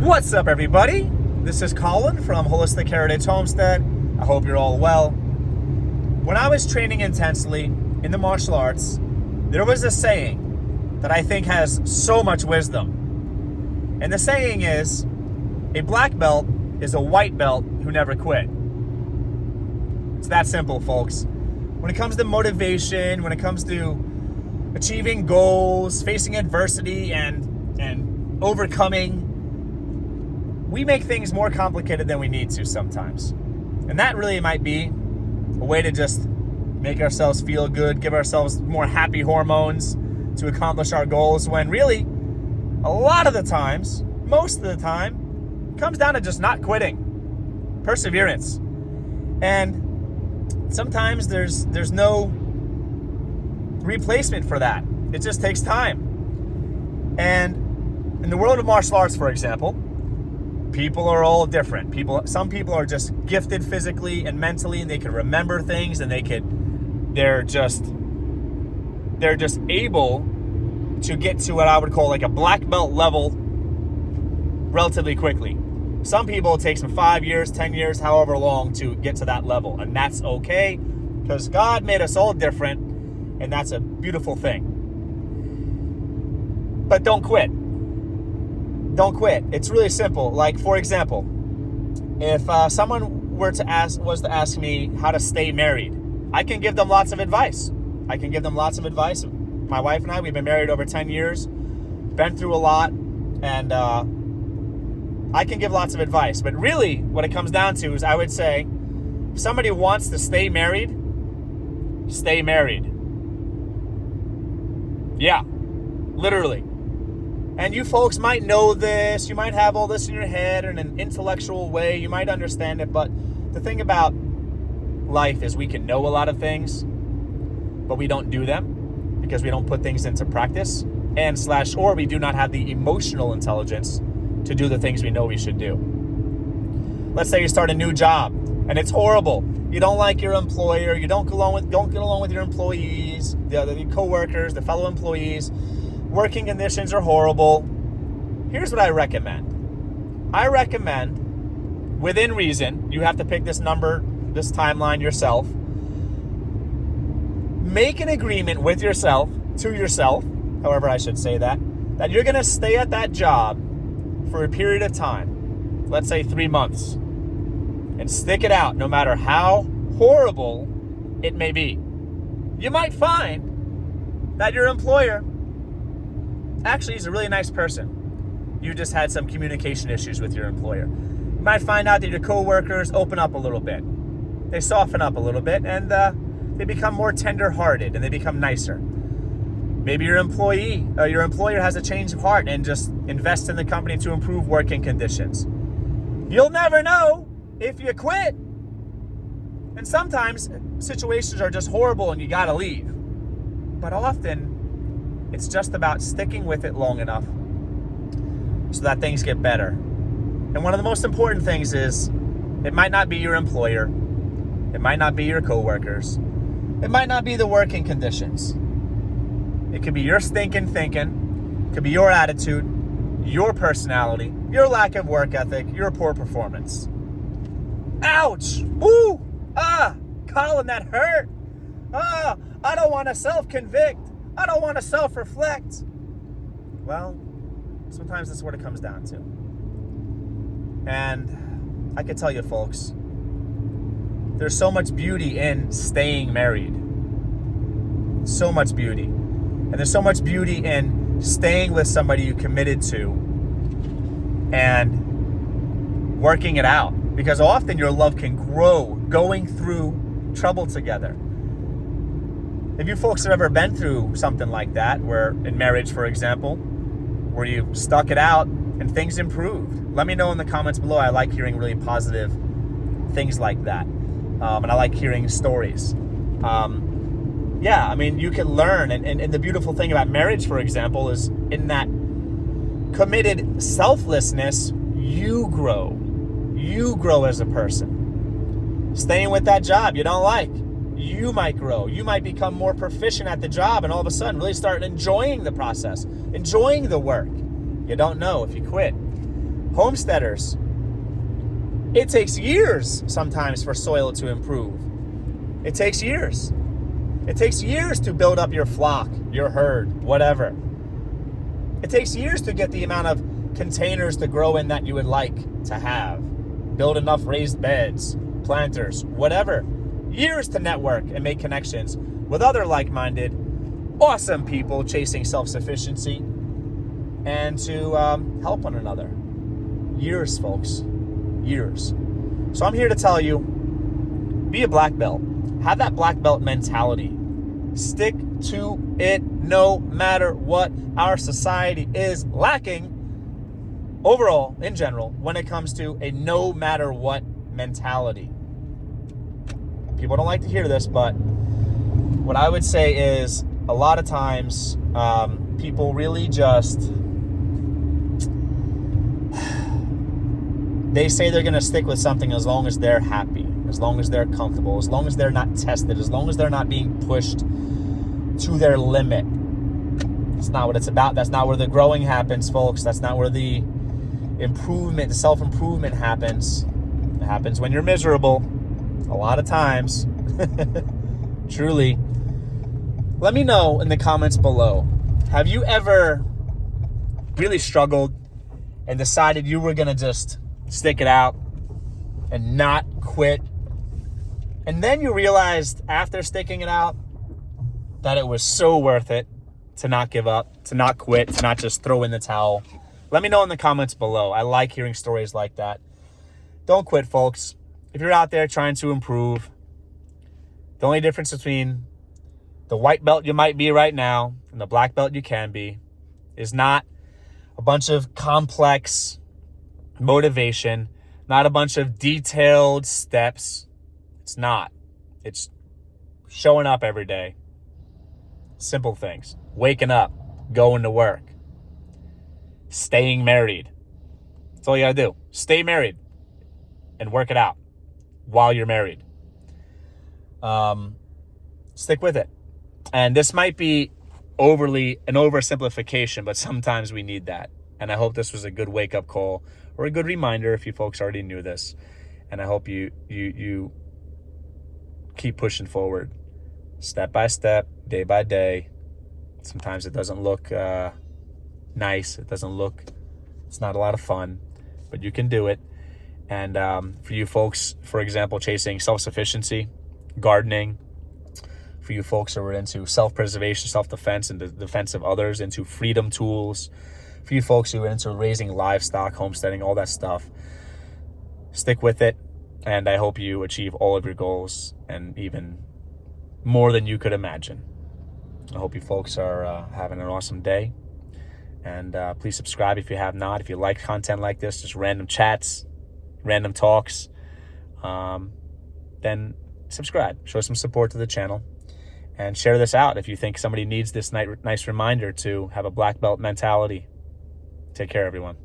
What's up, everybody? This is Colin from Homestead. I hope you're all well. When I was training intensely in the martial arts, there was a saying that I think has so much wisdom. And the saying is, a black belt is a white belt who never quit. It's that simple, folks. When it comes to motivation, when it comes to achieving goals, facing adversity, and overcoming, we make things more complicated than we need to sometimes. And that really might be a way to just make ourselves feel good, give ourselves more happy hormones to accomplish our goals, when really, a lot of the times, most of the time, it comes down to just not quitting. Perseverance. And sometimes there's no replacement for that. It just takes time. And in the world of martial arts, for example, people are all different. Some people are just gifted physically and mentally, and they can remember things, and they're just able to get to what I would call like a black belt level relatively quickly. Some people, it takes them 5 years, 10 years, however long to get to that level, and that's okay, because God made us all different, and that's a beautiful thing. But don't quit. Don't quit. It's really simple. Like, for example, if someone was to ask me how to stay married, I can give them lots of advice. My wife and I, we've been married over 10 years, been through a lot, and I can give lots of advice. But really, what it comes down to is, I would say, if somebody wants to stay married, stay married. Yeah, literally. And you folks might know this, you might have all this in your head in an intellectual way, you might understand it, but the thing about life is we can know a lot of things, but we don't do them because we don't put things into practice, or we do not have the emotional intelligence to do the things we know we should do. Let's say you start a new job and it's horrible. You don't like your employer, you don't get along with your employees, the co-workers, the fellow employees. Working conditions are horrible. Here's what I recommend. I recommend, within reason, you have to pick this number, this timeline yourself. Make an agreement with yourself, however I should say that you're going to stay at that job for a period of time, let's say 3 months, and stick it out no matter how horrible it may be. You might find that your employer actually he's a really nice person. You just had some communication issues with your employer. You might find out that your coworkers open up a little bit. They soften up a little bit, and they become more tender-hearted, and they become nicer. Maybe your employer has a change of heart and just invests in the company to improve working conditions. You'll never know if you quit. And sometimes situations are just horrible and you gotta leave. But often, it's just about sticking with it long enough so that things get better. And one of the most important things is, it might not be your employer, it might not be your coworkers, it might not be the working conditions. It could be your stinking thinking, it could be your attitude, your personality, your lack of work ethic, your poor performance. Ouch! Woo! Colin, that hurt! I don't want to self-convict. I don't want to self-reflect. Well, sometimes that's what it comes down to. And I can tell you, folks, there's so much beauty in staying married. So much beauty. And there's so much beauty in staying with somebody you committed to and working it out. Because often your love can grow going through trouble together. If you folks have ever been through something like that, where in marriage, for example, where you stuck it out and things improved, let me know in the comments below. I like hearing really positive things like that. And I like hearing stories. You can learn. And the beautiful thing about marriage, for example, is in that committed selflessness, you grow. You grow as a person. Staying with that job you don't like, you might grow. You might become more proficient at the job and all of a sudden really start enjoying the process, enjoying the work. You don't know if you quit. Homesteaders, it takes years sometimes for soil to improve. It takes years. It takes years to build up your flock, your herd, whatever. It takes years to get the amount of containers to grow in that you would like to have. Build enough raised beds, planters, whatever. Years to network and make connections with other like-minded, awesome people chasing self-sufficiency and to help one another. Years, folks. Years. So I'm here to tell you, be a black belt. Have that black belt mentality. Stick to it no matter what our society is lacking overall, in general, when it comes to a no matter what mentality. People don't like to hear this, but what I would say is a lot of times people really just, they say they're going to stick with something as long as they're happy, as long as they're comfortable, as long as they're not tested, as long as they're not being pushed to their limit. That's not what it's about. That's not where the growing happens, folks. That's not where the improvement, the self-improvement happens. It happens when you're miserable. A lot of times. Truly. Let me know in the comments below. Have you ever really struggled and decided you were going to just stick it out and not quit? And then you realized after sticking it out that it was so worth it to not give up, to not quit, to not just throw in the towel. Let me know in the comments below. I like hearing stories like that. Don't quit, folks. If you're out there trying to improve, the only difference between the white belt you might be right now and the black belt you can be is not a bunch of complex motivation, not a bunch of detailed steps. It's not. It's showing up every day. Simple things. Waking up, going to work, staying married. That's all you gotta do. Stay married and work it out while you're married. Stick with it. And this might be an oversimplification, but sometimes we need that. And I hope this was a good wake-up call or a good reminder if you folks already knew this. And I hope you keep pushing forward, step by step, day by day. Sometimes it doesn't look nice. It's not a lot of fun, but you can do it. And for you folks, for example, chasing self-sufficiency, gardening, for you folks who are into self-preservation, self-defense, and the defense of others, into freedom tools, for you folks who are into raising livestock, homesteading, all that stuff, stick with it. And I hope you achieve all of your goals and even more than you could imagine. I hope you folks are having an awesome day. And please subscribe if you have not. If you like content like this, just random chats, random talks, then subscribe. Show some support to the channel. And share this out if you think somebody needs this nice reminder to have a black belt mentality. Take care, everyone.